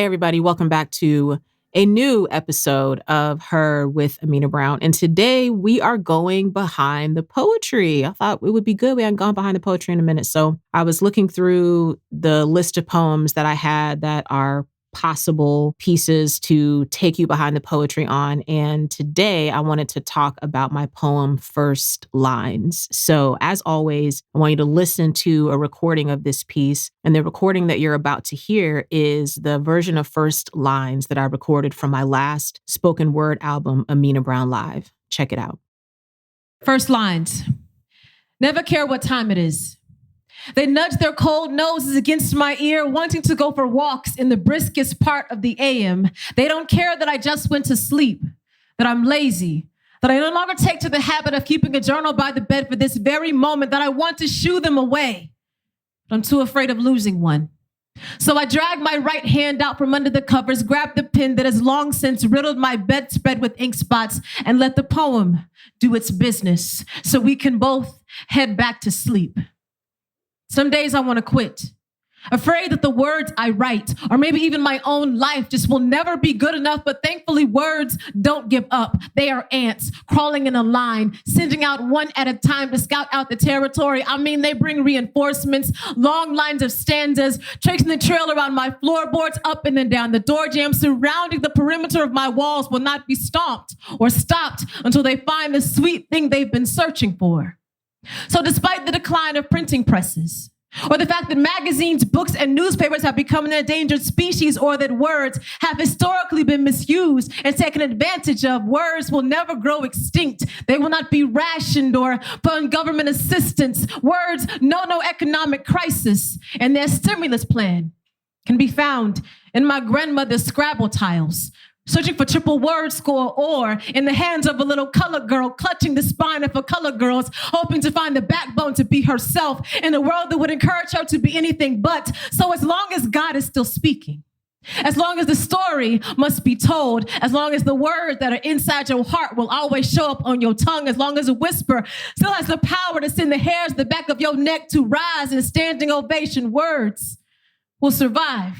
everybody. Welcome back to a new episode of Her with Amena Brown. And today we are going behind the poetry. I thought it would be good. We hadn't gone behind the poetry in a minute. So I was looking through the list of poems that I had that are possible pieces to take you behind the poetry on. And today I wanted to talk about my poem, First Lines. So as always, I want you to listen to a recording of this piece. And the recording that you're about to hear is the version of First Lines that I recorded from my last spoken word album, Amena Brown Live. Check it out. First lines. Never care what time it is. They nudge their cold noses against my ear, wanting to go for walks in the briskest part of the AM. They don't care that I just went to sleep, that I'm lazy, that I no longer take to the habit of keeping a journal by the bed for this very moment, that I want to shoo them away, but I'm too afraid of losing one. So I drag my right hand out from under the covers, grab the pen that has long since riddled my bedspread with ink spots, and let the poem do its business so we can both head back to sleep. Some days I want to quit, afraid that the words I write, or maybe even my own life, just will never be good enough. But thankfully, words don't give up. They are ants crawling in a line, sending out one at a time to scout out the territory. I mean, they bring reinforcements, long lines of stanzas, tracing the trail around my floorboards, up and then down. The door jambs surrounding the perimeter of my walls will not be stomped or stopped until they find the sweet thing they've been searching for. So despite the decline of printing presses, or the fact that magazines, books, and newspapers have become an endangered species, or that words have historically been misused and taken advantage of, words will never grow extinct. They will not be rationed or put on government assistance. Words know no economic crisis, and their stimulus plan can be found in my grandmother's Scrabble tiles, searching for triple word score, or in the hands of a little colored girl clutching the spine of her colored girls, hoping to find the backbone to be herself in a world that would encourage her to be anything but. So as long as God is still speaking, as long as the story must be told, as long as the words that are inside your heart will always show up on your tongue, as long as a whisper still has the power to send the hairs to the back of your neck to rise in standing ovation, words will survive.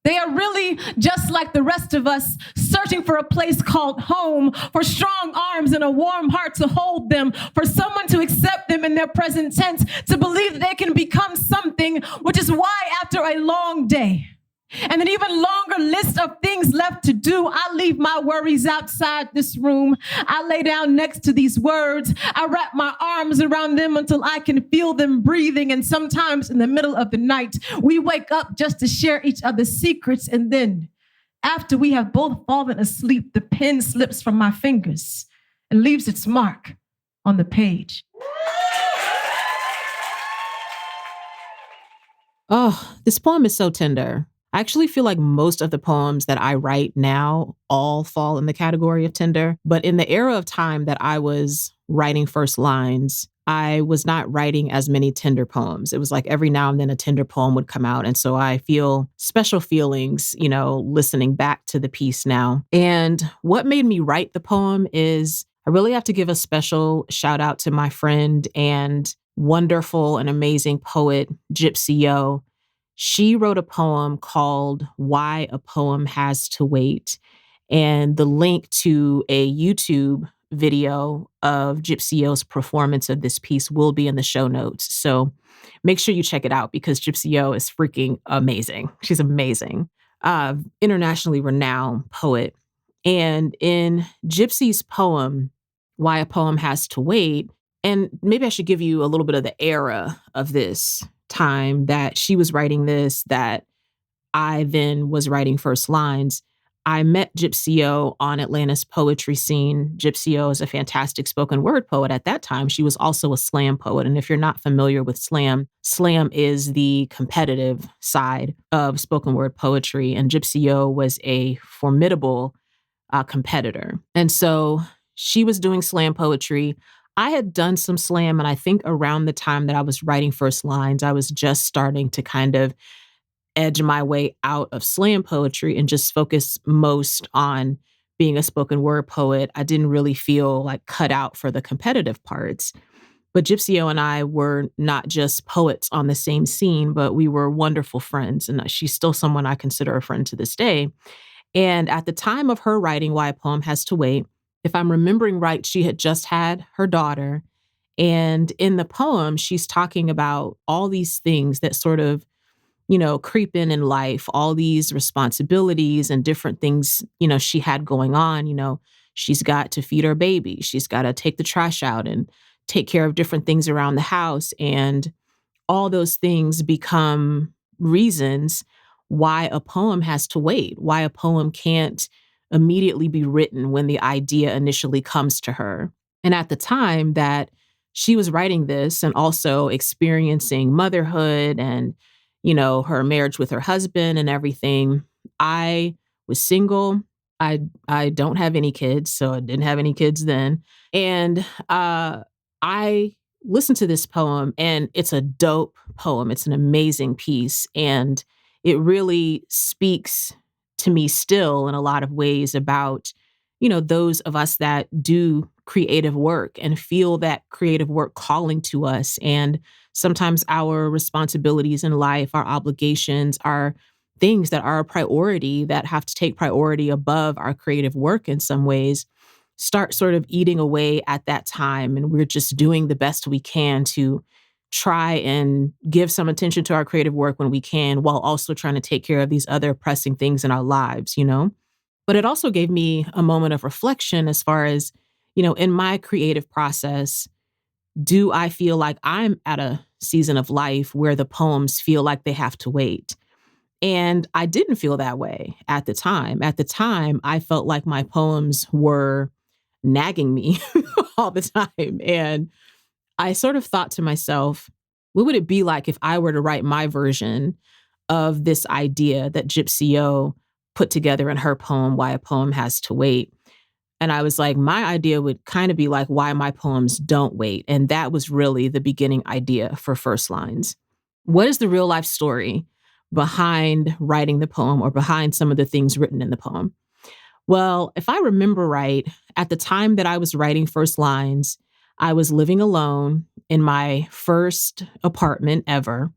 They are really just like the rest of us, searching for a place called home, for strong arms and a warm heart to hold them, for someone to accept them in their present tense, to believe that they can become something, which is why after a long day and an even longer list of things left to do, I leave my worries outside this room. I lay down next to these words. I wrap my arms around them until I can feel them breathing. And sometimes in the middle of the night, we wake up just to share each other's secrets. And then after we have both fallen asleep, the pen slips from my fingers and leaves its mark on the page. Oh, this poem is so tender. I actually feel like most of the poems that I write now all fall in the category of tender. But in the era of time that I was writing First Lines, I was not writing as many tender poems. It was like every now and then a tender poem would come out. And so I feel special feelings, listening back to the piece now. And what made me write the poem is I really have to give a special shout out to my friend and wonderful and amazing poet, Gypsee. She wrote a poem called Why a Poem Has to Wait. And the link to a YouTube video of Gypsee's performance of this piece will be in the show notes. So make sure you check it out because Gypsee is freaking amazing. She's amazing. Internationally renowned poet. And in Gypsee's poem, Why a Poem Has to Wait, and maybe I should give you a little bit of the era of this time that she was writing this, that I then was writing First Lines. I met Gypsee on Atlanta's poetry scene. Gypsee is a fantastic spoken word poet at that time. She was also a slam poet. And if you're not familiar with slam, slam is the competitive side of spoken word poetry. And Gypsee was a formidable competitor. And so she was doing slam poetry. I had done some slam, and I think around the time that I was writing First Lines, I was just starting to kind of edge my way out of slam poetry and just focus most on being a spoken word poet. I didn't really feel like cut out for the competitive parts. But Gypsy and I were not just poets on the same scene, but we were wonderful friends. And she's still someone I consider a friend to this day. And at the time of her writing Why a Poem Has to Wait, if I'm remembering right, she had just had her daughter. And in the poem, she's talking about all these things that sort of, creep in life, all these responsibilities and different things, she had going on. She's got to feed her baby. She's got to take the trash out and take care of different things around the house. And all those things become reasons why a poem has to wait, why a poem can't immediately be written when the idea initially comes to her. And at the time that she was writing this and also experiencing motherhood and, her marriage with her husband and everything, I was single. I don't have any kids, so I didn't have any kids then. And I listened to this poem, and it's a dope poem. It's an amazing piece, and it really speaks to me still in a lot of ways about, those of us that do creative work and feel that creative work calling to us. And sometimes our responsibilities in life, our obligations, are things that are a priority that have to take priority above our creative work in some ways, start sort of eating away at that time. And we're just doing the best we can to try and give some attention to our creative work when we can, while also trying to take care of these other pressing things in our lives. But it also gave me a moment of reflection as far as, in my creative process, do I feel like I'm at a season of life where the poems feel like they have to wait? And I didn't feel that way at the time. At the time, I felt like my poems were nagging me all the time. And I sort of thought to myself, what would it be like if I were to write my version of this idea that Gypsy put together in her poem, Why a Poem Has to Wait? And I was like, my idea would kind of be like why my poems don't wait. And that was really the beginning idea for First Lines. What is the real life story behind writing the poem or behind some of the things written in the poem? Well, if I remember right, at the time that I was writing First Lines, I was living alone in my first apartment ever.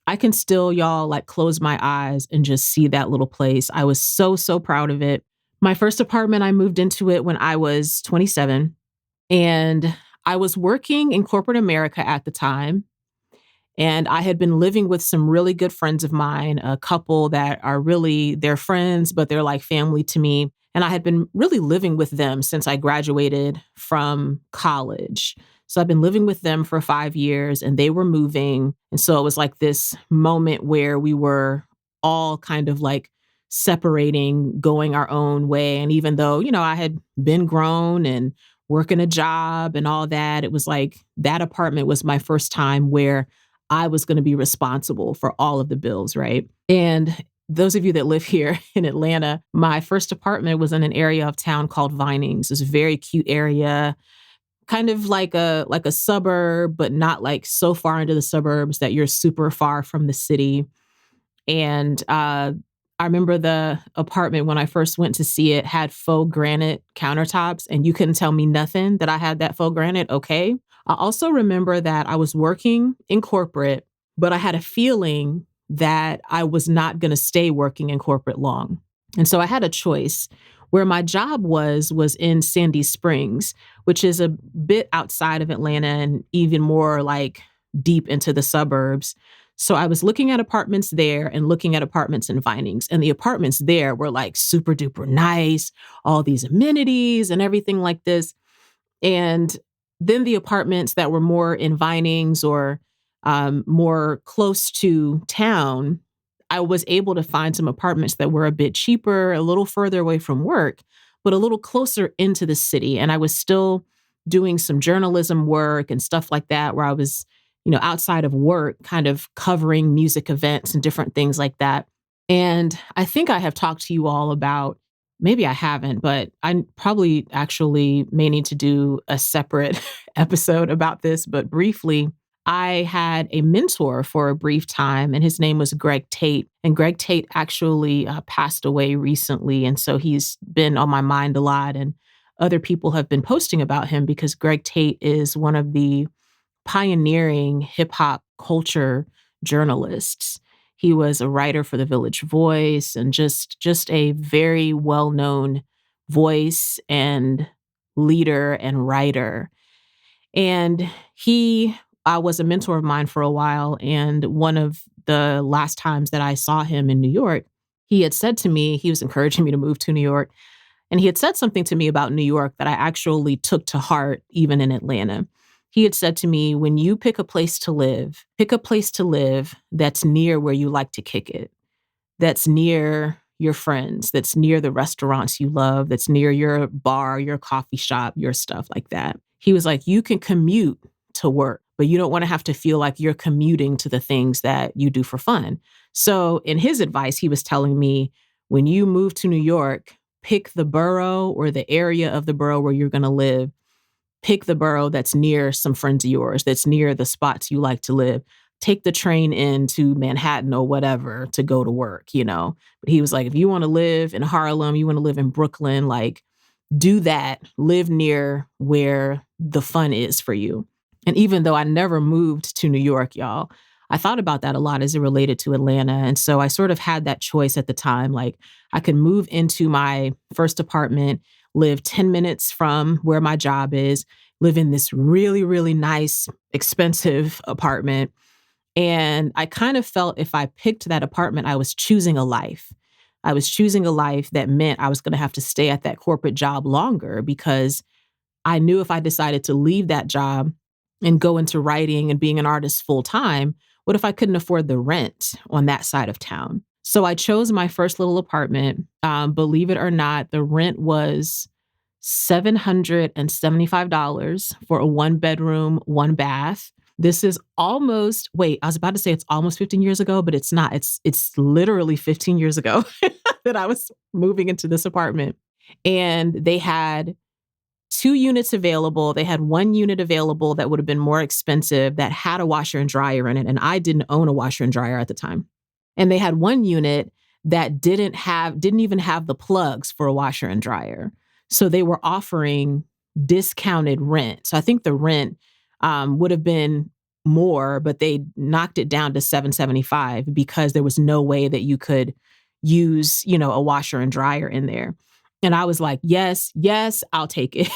I can still, y'all, like close my eyes and just see that little place. I was so, so proud of it. My first apartment, I moved into it when I was 27, and I was working in corporate America at the time. And I had been living with some really good friends of mine, a couple that are really, they're friends, but they're like family to me. And I had been really living with them since I graduated from college. So I've been living with them for 5 years, and they were moving. And so it was like this moment where we were all kind of like separating, going our own way. And even though, I had been grown and working a job and all that, it was like that apartment was my first time where I was going to be responsible for all of the bills, right? And those of you that live here in Atlanta, my first apartment was in an area of town called Vinings. It's a very cute area, kind of like a suburb, but not like so far into the suburbs that you're super far from the city. And I remember the apartment when I first went to see it had faux granite countertops, and you couldn't tell me nothing that I had that faux granite, okay? I also remember that I was working in corporate, but I had a feeling that I was not going to stay working in corporate long. And so I had a choice. Where my job was in Sandy Springs, which is a bit outside of Atlanta and even more like deep into the suburbs. So I was looking at apartments there and looking at apartments in Vinings. And the apartments there were like super duper nice, all these amenities and everything like this. And then the apartments that were more in Vinings or more close to town, I was able to find some apartments that were a bit cheaper, a little further away from work, but a little closer into the city. And I was still doing some journalism work and stuff like that, where I was, outside of work, kind of covering music events and different things like that. And I think I have talked to you all about, maybe I haven't, but I probably actually may need to do a separate episode about this. But briefly, I had a mentor for a brief time, and his name was Greg Tate. And Greg Tate actually passed away recently. And so he's been on my mind a lot. And other people have been posting about him because Greg Tate is one of the pioneering hip hop culture journalists. He was a writer for the Village Voice and just a very well-known voice and leader and writer. And he was a mentor of mine for a while. And one of the last times that I saw him in New York, he had said to me, he was encouraging me to move to New York. And he had said something to me about New York that I actually took to heart, even in Atlanta. He had said to me, when you pick a place to live that's near where you like to kick it, that's near your friends, that's near the restaurants you love, that's near your bar, your coffee shop, your stuff like that. He was like, you can commute to work, but you don't want to have to feel like you're commuting to the things that you do for fun. So in his advice, he was telling me, when you move to New York, pick the borough or the area of the borough where you're going to live. Pick the borough that's near some friends of yours, that's near the spots you like to live. Take the train into Manhattan or whatever to go to work, you know? But he was like, if you want to live in Harlem, you want to live in Brooklyn, like do that, live near where the fun is for you. And even though I never moved to New York, y'all, I thought about that a lot as it related to Atlanta. And so I sort of had that choice at the time. Like I could move into my first apartment, live 10 minutes from where my job is, live in this really, really nice, expensive apartment. And I kind of felt if I picked that apartment, I was choosing a life. I was choosing a life that meant I was going to have to stay at that corporate job longer because I knew if I decided to leave that job and go into writing and being an artist full time, what if I couldn't afford the rent on that side of town? So I chose my first little apartment. Believe it or not, the rent was $775 for a 1 bedroom, 1 bath. This is almost, wait, I was about to say it's almost 15 years ago, but it's not. It's literally 15 years ago that I was moving into this apartment. And they had 2 units available. They had 1 unit available that would have been more expensive that had a washer and dryer in it. And I didn't own a washer and dryer at the time. And they had 1 unit that didn't even have the plugs for a washer and dryer. So they were offering discounted rent. So I think the rent would have been more, but they knocked it down to $775 because there was no way that you could use, a washer and dryer in there. And I was like, yes, I'll take it.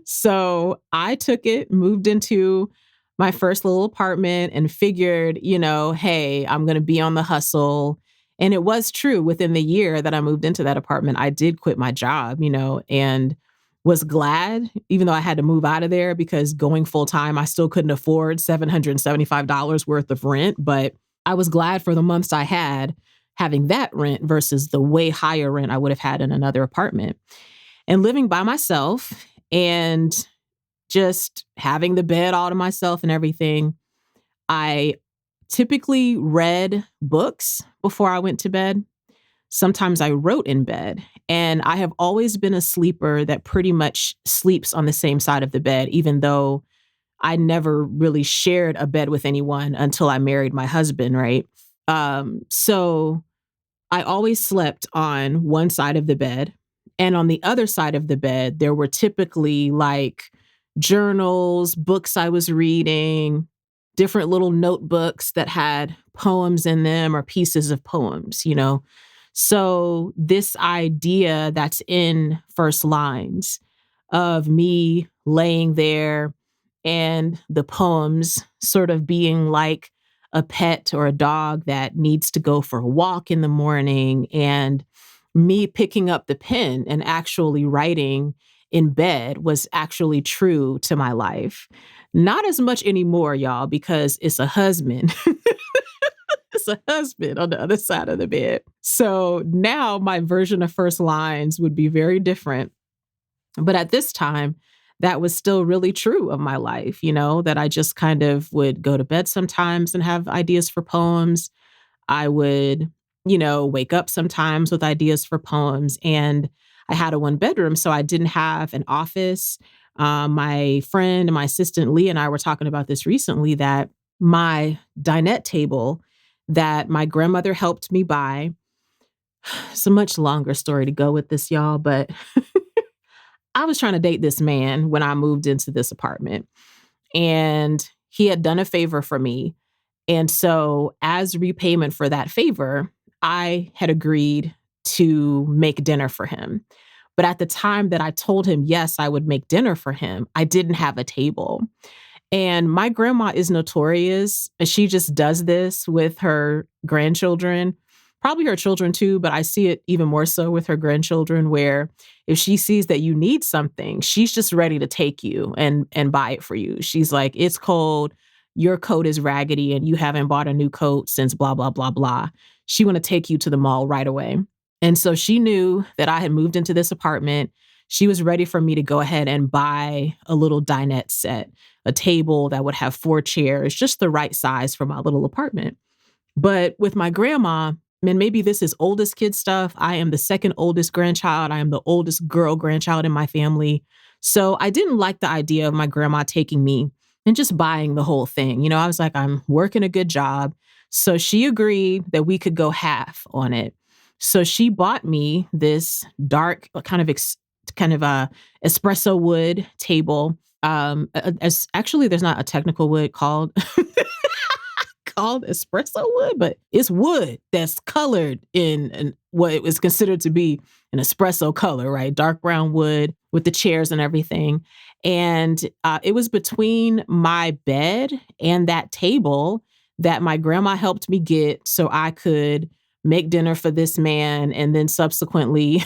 So I took it, moved into my first little apartment and figured, hey, I'm going to be on the hustle. And it was true. Within the year that I moved into that apartment, I did quit my job, and was glad, even though I had to move out of there because going full time, I still couldn't afford $775 worth of rent. But I was glad for the months I had having that rent versus the way higher rent I would have had in another apartment. And living by myself and just having the bed all to myself and everything, I typically read books before I went to bed. Sometimes I wrote in bed. And I have always been a sleeper that pretty much sleeps on the same side of the bed, even though I never really shared a bed with anyone until I married my husband, right? So I always slept on one side of the bed. And on the other side of the bed, there were typically like journals, books I was reading, different little notebooks that had poems in them or pieces of poems. So this idea that's in First Lines of me laying there and the poems sort of being like a pet or a dog that needs to go for a walk in the morning, and me picking up the pen and actually writing in bed was actually true to my life. Not as much anymore, y'all, because it's a husband. It's a husband on the other side of the bed. So now my version of First Lines would be very different. But at this time, that was still really true of my life, that I just kind of would go to bed sometimes and have ideas for poems. I would, wake up sometimes with ideas for poems. And I had a 1 bedroom, so I didn't have an office. My friend and my assistant, Lee, and I were talking about this recently, that my dinette table that my grandmother helped me buy, it's a much longer story to go with this, y'all, but I was trying to date this man when I moved into this apartment, and he had done a favor for me. And so, as repayment for that favor, I had agreed to make dinner for him. But at the time that I told him, yes, I would make dinner for him, I didn't have a table. And my grandma is notorious. She just does this with her grandchildren, probably her children too, but I see it even more so with her grandchildren, where if she sees that you need something, she's just ready to take you and buy it for you. She's like, it's cold, your coat is raggedy, and you haven't bought a new coat since blah, blah, blah, blah. She want to take you to the mall right away. And so she knew that I had moved into this apartment. She was ready for me to go ahead and buy a little dinette set, a table that would have 4 chairs, just the right size for my little apartment. But with my grandma, and maybe this is oldest kid stuff, I am the second oldest grandchild. I am the oldest girl grandchild in my family. So I didn't like the idea of my grandma taking me and just buying the whole thing. You know, I was like, I'm working a good job. So she agreed that we could go half on it. So she bought me this dark kind of a espresso wood table. As actually, there's not a technical wood called called espresso wood, but it's wood that's colored in what it was considered to be an espresso color, right? Dark brown wood with the chairs and everything. And it was between my bed and that table that my grandma helped me get so I could make dinner for this man and then subsequently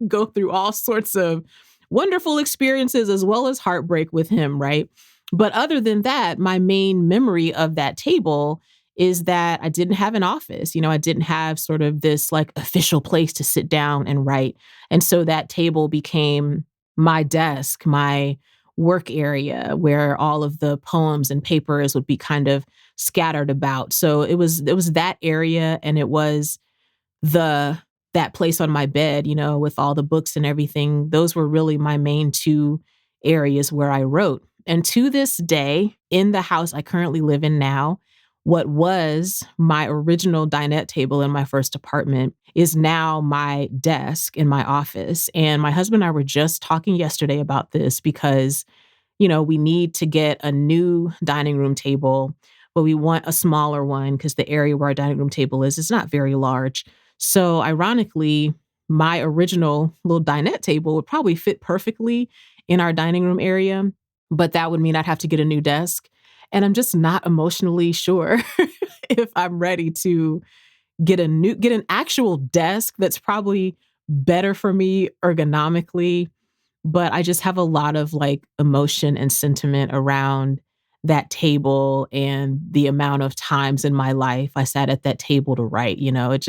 go through all sorts of wonderful experiences as well as heartbreak with him, right? But other than that, my main memory of that table is that I didn't have an office. You know, I didn't have sort of this like official place to sit down and write. And so that table became my desk, my work area where all of the poems and papers would be kind of scattered about. So it was that area, and it was the that place on my bed, you know, with all the books and everything. Those were really my main 2 areas where I wrote. And to this day, in the house I currently live in now, what was my original dinette table in my first apartment is now my desk in my office. And my husband and I were just talking yesterday about this because, you know, we need to get a new dining room table, but we want a smaller one because the area where our dining room table is not very large. So ironically, my original little dinette table would probably fit perfectly in our dining room area, but that would mean I'd have to get a new desk. And I'm just not emotionally sure if I'm ready to get an actual desk that's probably better for me ergonomically. But I just have a lot of like emotion and sentiment around that table and the amount of times in my life I sat at that table to write. You know, it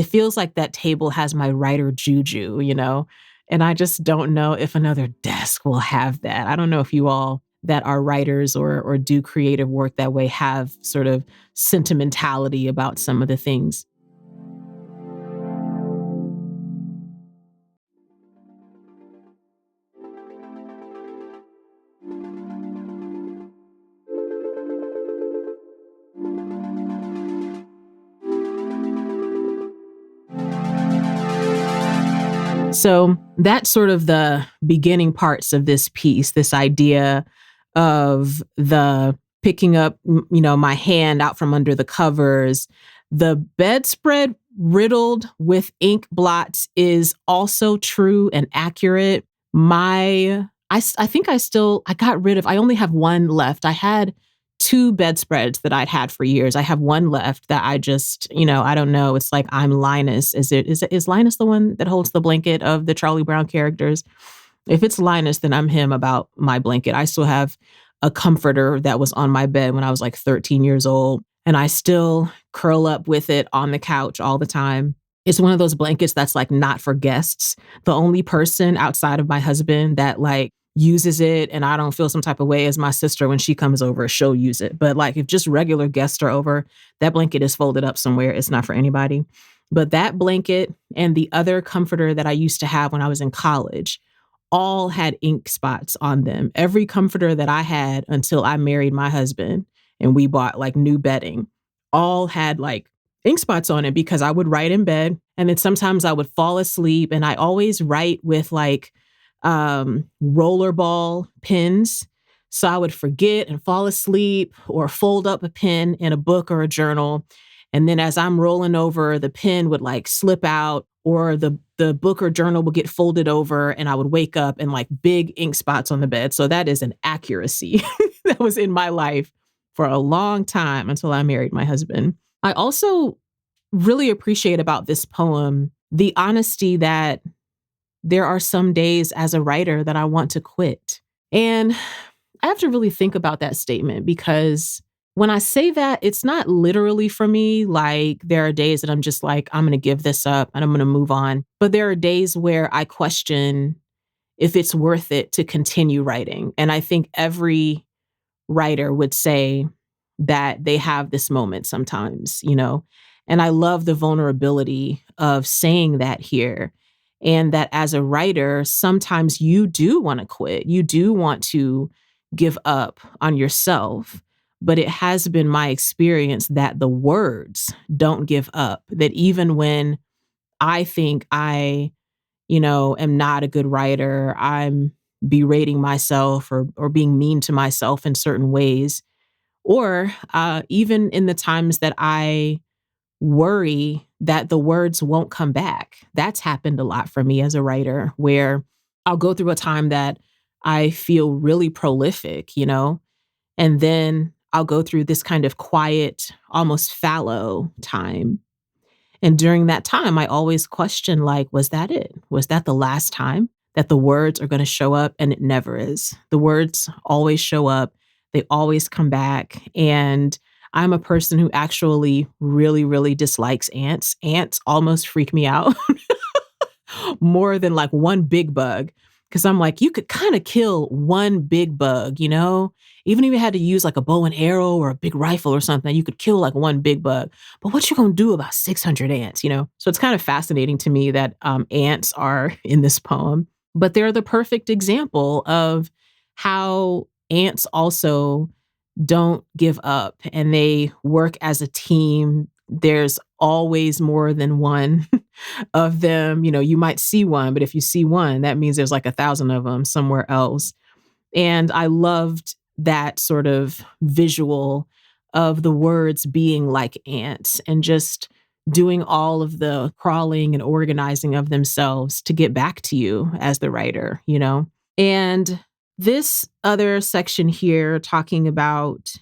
feels like that table has my writer juju, you know? And I just don't know if another desk will have that. I don't know if you all that are writers or do creative work that way have sort of sentimentality about some of the things. So that's sort of the beginning parts of this piece, this idea of the picking up, you know, my hand out from under the covers. The bedspread riddled with ink blots is also true and accurate. I think I got rid of, I only have one left. I had 2 bedspreads that I'd had for years. I have one left that I just, you know, I don't know. It's like I'm Linus. Is Linus the one that holds the blanket of the Charlie Brown characters? If it's Linus, then I'm him about my blanket. I still have a comforter that was on my bed when I was like 13 years old, and I still curl up with it on the couch all the time. It's one of those blankets that's like not for guests. The only person outside of my husband that like uses it and I don't feel some type of way is my sister. When she comes over, she'll use it. But like if just regular guests are over, that blanket is folded up somewhere. It's not for anybody. But that blanket and the other comforter that I used to have when I was in college all had ink spots on them. Every comforter that I had until I married my husband and we bought like new bedding, all had like ink spots on it because I would write in bed and then sometimes I would fall asleep, and I always write with like rollerball pens. So I would forget and fall asleep or fold up a pen in a book or a journal. And then as I'm rolling over, the pen would like slip out or the book or journal would get folded over and I would wake up and like big ink spots on the bed. So that is an accuracy that was in my life for a long time until I married my husband. I also really appreciate about this poem the honesty that there are some days as a writer that I want to quit. And I have to really think about that statement because when I say that, it's not literally for me. Like there are days that I'm just like, I'm going to give this up and I'm going to move on. But there are days where I question if it's worth it to continue writing. And I think every writer would say that they have this moment sometimes, you know? And I love the vulnerability of saying that here. And that as a writer, sometimes you do want to quit. You do want to give up on yourself. But it has been my experience that the words don't give up, that even when I think I, am not a good writer, I'm berating myself or being mean to myself in certain ways, or even in the times that I worry that the words won't come back. That's happened a lot for me as a writer, where I'll go through a time that I feel really prolific, and then I'll go through this kind of quiet, almost fallow time. And during that time, I always question, like, was that it? Was that the last time that the words are going to show up? And it never is. The words always show up. They always come back. And I'm a person who actually really, really dislikes ants. Ants almost freak me out more than like one big bug. Cause I'm like, you could kind of kill one big bug, Even if you had to use like a bow and arrow or a big rifle or something, you could kill like one big bug. But what you gonna do about 600 ants, So it's kind of fascinating to me that ants are in this poem. But they're the perfect example of how ants also don't give up and they work as a team. There's always more than one of them. You might see one, but if you see one, that means there's like 1,000 of them somewhere else. And I loved that sort of visual of the words being like ants and just doing all of the crawling and organizing of themselves to get back to you as the writer. And this other section here talking about,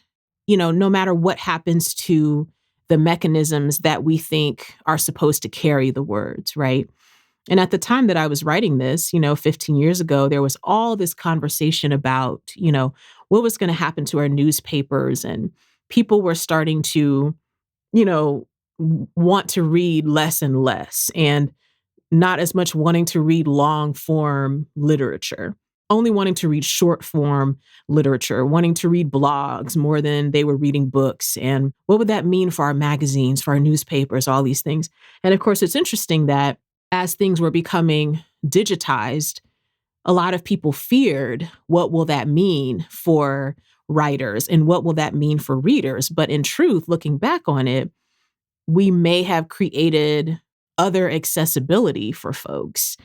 no matter what happens to the mechanisms that we think are supposed to carry the words, right? And at the time that I was writing this, 15 years ago, there was all this conversation about, what was going to happen to our newspapers. And people were starting to, want to read less and less and not as much wanting to read long form literature, only wanting to read short form literature, wanting to read blogs more than they were reading books. And what would that mean for our magazines, for our newspapers, all these things? And of course, it's interesting that as things were becoming digitized, a lot of people feared, what will that mean for writers and what will that mean for readers? But in truth, looking back on it, we may have created other accessibility for folks,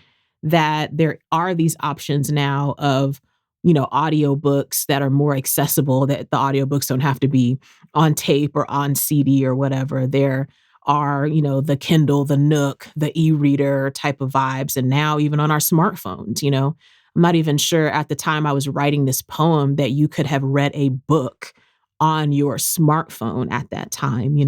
that there are these options now of, audiobooks that are more accessible, that the audiobooks don't have to be on tape or on CD or whatever. There are, the Kindle, the Nook, the e-reader type of vibes. And now even on our smartphones, I'm not even sure at the time I was writing this poem that you could have read a book on your smartphone at that time.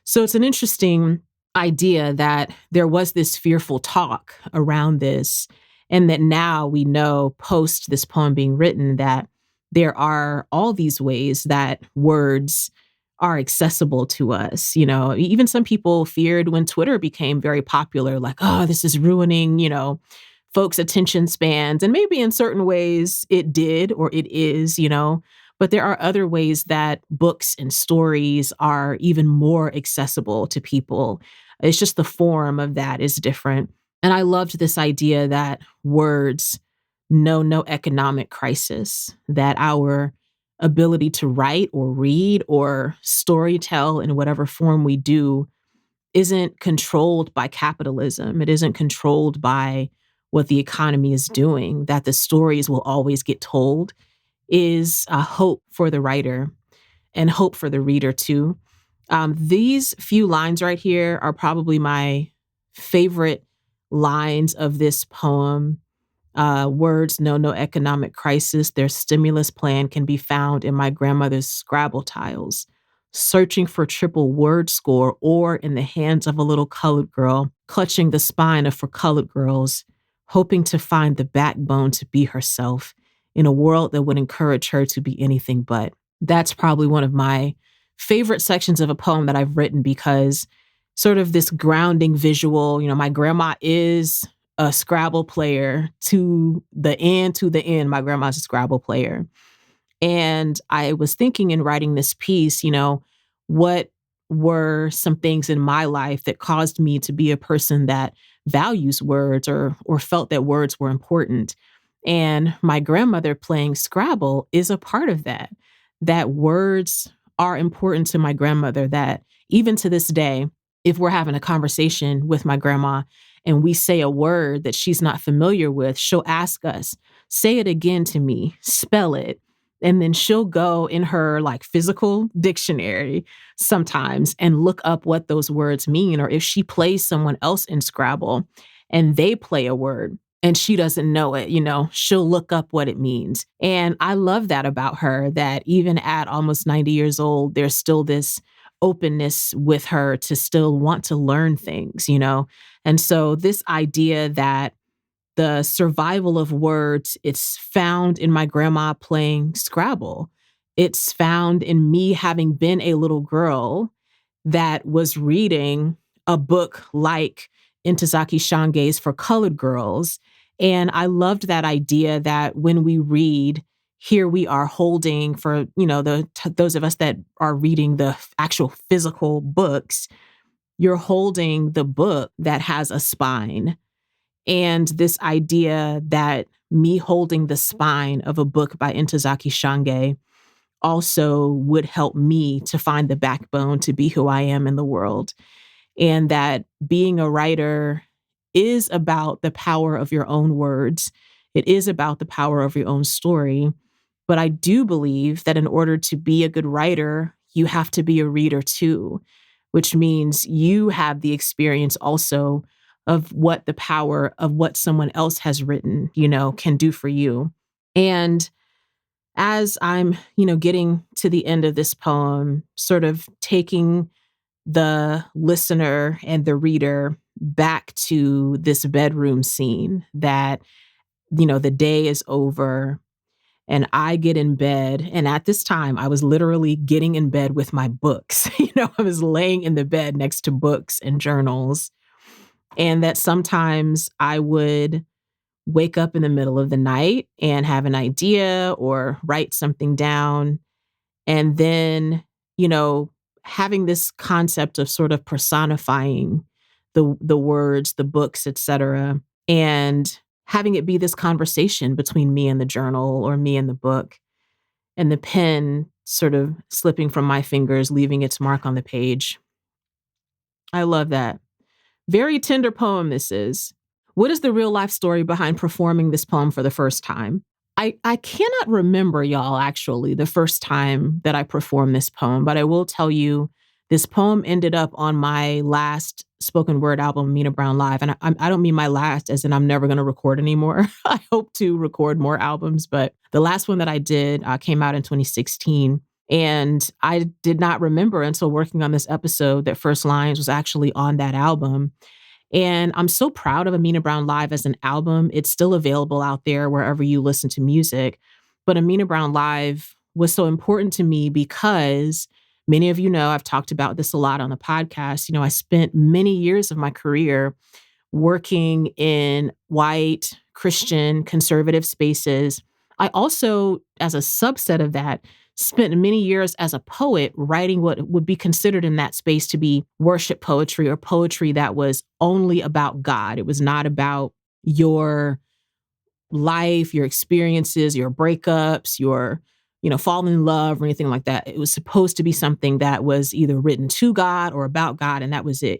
So it's an interesting idea that there was this fearful talk around this, and that now we know, post this poem being written, that there are all these ways that words are accessible to us. Even some people feared when Twitter became very popular, like, oh, this is ruining, folks' attention spans. And maybe in certain ways it did, or it is, but there are other ways that books and stories are even more accessible to people. It's just the form of that is different. And I loved this idea that words know no economic crisis, that our ability to write or read or storytell in whatever form we do isn't controlled by capitalism. It isn't controlled by what the economy is doing, that the stories will always get told, is a hope for the writer and hope for the reader too. These few lines right here are probably my favorite lines of this poem. Words know no economic crisis. Their stimulus plan can be found in my grandmother's Scrabble tiles, searching for triple word score, or in the hands of a little colored girl, clutching the spine of for colored girls, hoping to find the backbone to be herself in a world that would encourage her to be anything but. That's probably one of my favorite sections of a poem that I've written, because sort of this grounding visual, my grandma is a Scrabble player to the end, My grandma's a Scrabble player. And I was thinking in writing this piece, what were some things in my life that caused me to be a person that values words or felt that words were important. And my grandmother playing Scrabble is a part of that. That words are important to my grandmother, that even to this day, if we're having a conversation with my grandma and we say a word that she's not familiar with, she'll ask us, say it again to me, spell it. And then she'll go in her physical dictionary sometimes and look up what those words mean. Or if she plays someone else in Scrabble and they play a word and she doesn't know it, she'll look up what it means. And I love that about her, that even at almost 90 years old, there's still this openness with her to still want to learn things. And so this idea that the survival of words, it's found in my grandma playing Scrabble. It's found in me having been a little girl that was reading a book like Ntozake Shange's For Colored Girls. And I loved that idea that when we read, here we are holding, for those of us that are reading the actual physical books, you're holding the book that has a spine. And this idea that me holding the spine of a book by Ntozake Shange also would help me to find the backbone to be who I am in the world. And that being a writer is about the power of your own words. It is about the power of your own story. But I do believe that in order to be a good writer, you have to be a reader too, which means you have the experience also of what the power of what someone else has written, can do for you. And as I'm, getting to the end of this poem, sort of taking the listener and the reader back to this bedroom scene that, the day is over and I get in bed. And at this time, I was literally getting in bed with my books. I was laying in the bed next to books and journals. And that sometimes I would wake up in the middle of the night and have an idea or write something down. And then, having this concept of sort of personifying the words, the books, etc., and having it be this conversation between me and the journal or me and the book, and the pen sort of slipping from my fingers, leaving its mark on the page. I love that. Very tender poem this is. What is the real life story behind performing this poem for the first time? I cannot remember, y'all, actually, the first time that I performed this poem, but I will tell you this poem ended up on my last spoken word album, Amena Brown Live. And I don't mean my last as in I'm never going to record anymore. I hope to record more albums, but the last one that I did came out in 2016. And I did not remember until working on this episode that First Lines was actually on that album. And I'm so proud of Amena Brown Live as an album. It's still available out there wherever you listen to music. But Amena Brown Live was so important to me because many of you know, I've talked about this a lot on the podcast. I spent many years of my career working in white, Christian, conservative spaces. I also, as a subset of that, spent many years as a poet writing what would be considered in that space to be worship poetry or poetry that was only about God. It was not about your life, your experiences, your breakups, your, falling in love or anything like that. It was supposed to be something that was either written to God or about God, and that was it.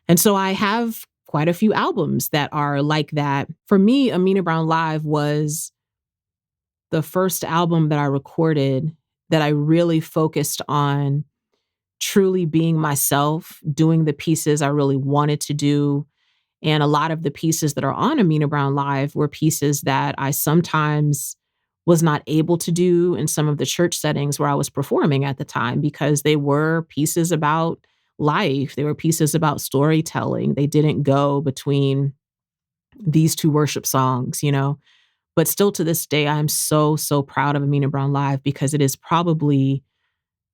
And so I have quite a few albums that are like that. For me, Amena Brown Live was the first album that I recorded that I really focused on truly being myself, doing the pieces I really wanted to do. And a lot of the pieces that are on Amena Brown Live were pieces that I sometimes was not able to do in some of the church settings where I was performing at the time because they were pieces about life. They were pieces about storytelling. They didn't go between these two worship songs, you know? But still to this day, I'm so, so proud of Amena Brown Live because it is probably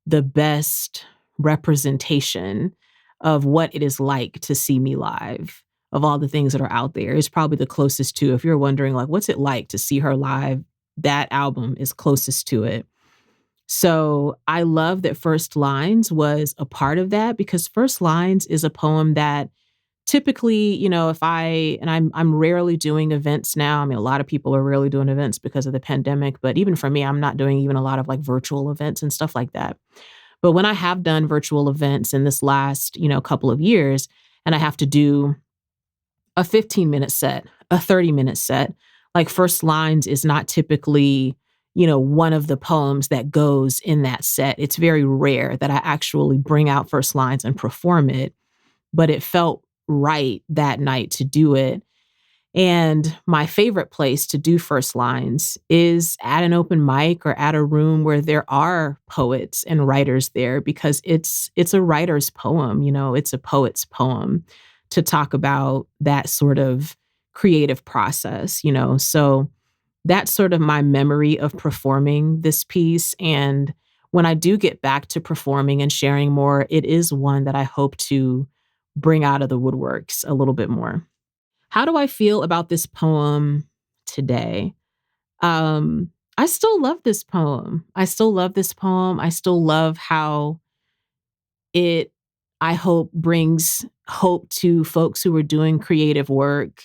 the best representation of what it is like to see me live. Of all the things that are out there, it's probably the closest to, if you're wondering, like, what's it like to see her live? That album is closest to it. So I love that First Lines was a part of that because First Lines is a poem that typically, you know, if I and I'm rarely doing events now. I mean, a lot of people are rarely doing events because of the pandemic, but even for me, I'm not doing even a lot of like virtual events and stuff like that. But when I have done virtual events in this last, couple of years, and I have to do a 15-minute set, a 30-minute set, like First Lines is not typically, one of the poems that goes in that set. It's very rare that I actually bring out First Lines and perform it, but it felt right that night to do it. And my favorite place to do First Lines is at an open mic or at a room where there are poets and writers there because it's a writer's poem, it's a poet's poem to talk about that sort of creative process, So that's sort of my memory of performing this piece. And when I do get back to performing and sharing more, it is one that I hope to bring out of the woodworks a little bit more. How do I feel about this poem today? I still love this poem. I still love this poem. I still love how it, I hope, brings hope to folks who are doing creative work,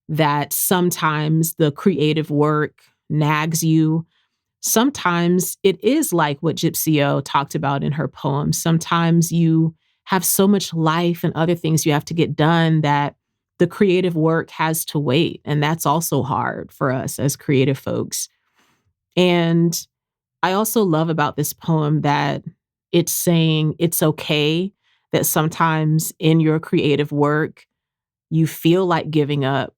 that sometimes the creative work nags you. Sometimes it is like what Gypsee talked about in her poem. Sometimes you have so much life and other things you have to get done that the creative work has to wait. And that's also hard for us as creative folks. And I also love about this poem that it's saying it's okay that sometimes in your creative work, you feel like giving up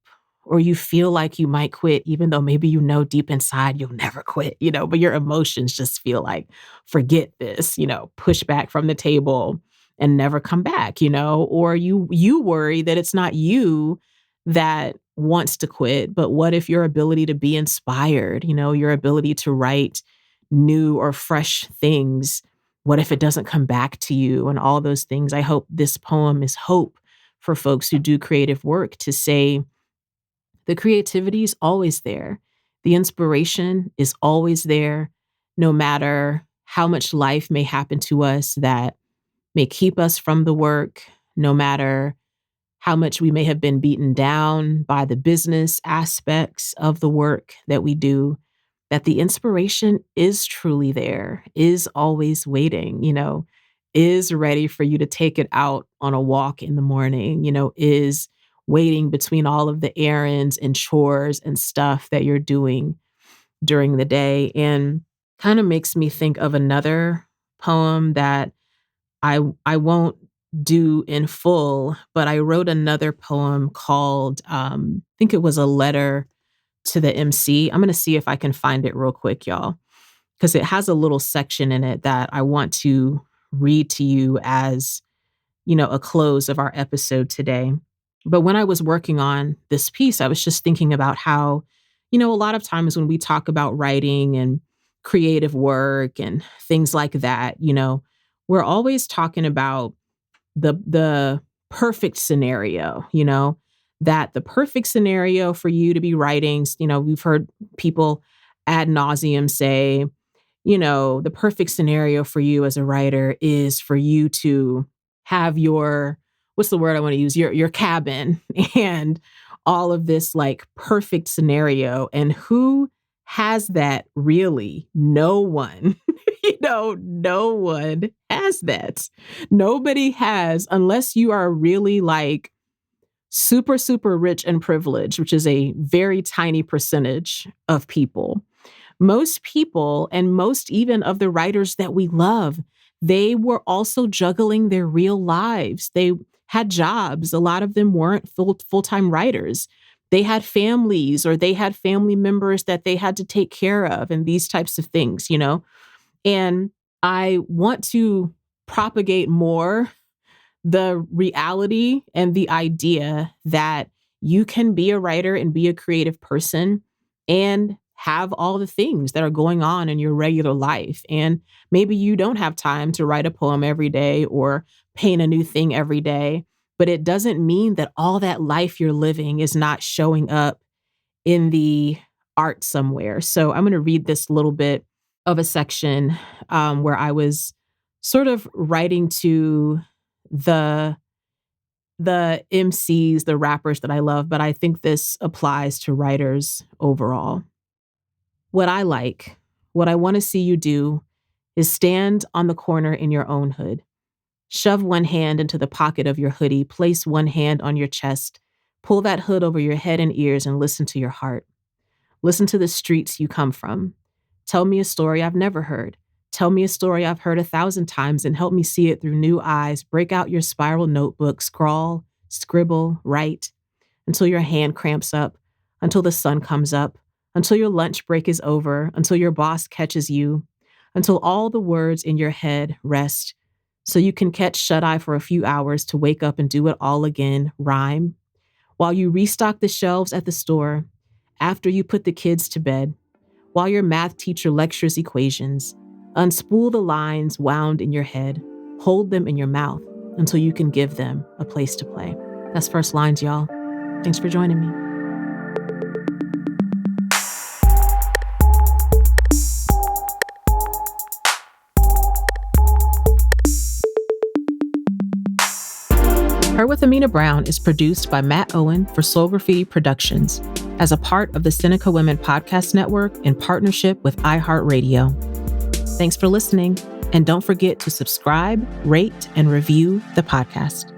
or you feel like you might quit, even though maybe deep inside you'll never quit, but your emotions just feel like, forget this, push back from the table and never come back, or you worry that it's not you that wants to quit, but what if your ability to be inspired, your ability to write new or fresh things, what if it doesn't come back to you and all those things? I hope this poem is hope for folks who do creative work to say the creativity is always there. The inspiration is always there, no matter how much life may happen to us that may keep us from the work, no matter how much we may have been beaten down by the business aspects of the work that we do, that the inspiration is truly there, is always waiting, is ready for you to take it out on a walk in the morning, is waiting between all of the errands and chores and stuff that you're doing during the day. And kind of makes me think of another poem that I won't do in full, but I wrote another poem called, I think it was a letter to the MC. I'm going to see if I can find it real quick, y'all, because it has a little section in it that I want to read to you as, a close of our episode today. But when I was working on this piece, I was just thinking about how, a lot of times when we talk about writing and creative work and things like that, we're always talking about the perfect scenario, that the perfect scenario for you to be writing, we've heard people ad nauseum say, the perfect scenario for you as a writer is for you to have your, what's the word I want to use? Your cabin and all of this like perfect scenario. And who has that really? No one. No one has that. Nobody has, unless you are really like super, super rich and privileged, which is a very tiny percentage of people. Most people, and most even of the writers that we love, they were also juggling their real lives. They had jobs. A lot of them weren't full-time writers. They had families, or they had family members that they had to take care of, and these types of things, you know? And I want to propagate more the reality and the idea that you can be a writer and be a creative person and have all the things that are going on in your regular life. And maybe you don't have time to write a poem every day or paint a new thing every day, but it doesn't mean that all that life you're living is not showing up in the art somewhere. So I'm going to read this little bit of a section where I was sort of writing to the MCs, the rappers that I love, but I think this applies to writers overall. What I want to see you do is stand on the corner in your own hood. Shove one hand into the pocket of your hoodie, place one hand on your chest, pull that hood over your head and ears and listen to your heart. Listen to the streets you come from. Tell me a story I've never heard. Tell me a story I've heard 1,000 times and help me see it through new eyes. Break out your spiral notebook, scrawl, scribble, write, until your hand cramps up, until the sun comes up, until your lunch break is over, until your boss catches you, until all the words in your head rest, so you can catch shut-eye for a few hours to wake up and do it all again, rhyme, while you restock the shelves at the store, after you put the kids to bed, while your math teacher lectures equations. Unspool the lines wound in your head, hold them in your mouth until you can give them a place to play. That's First Lines, y'all. Thanks for joining me. Her with Amena Brown is produced by Matt Owen for Soul Graffiti Productions as a part of the Seneca Women Podcast Network in partnership with iHeartRadio. Thanks for listening, and don't forget to subscribe, rate, and review the podcast.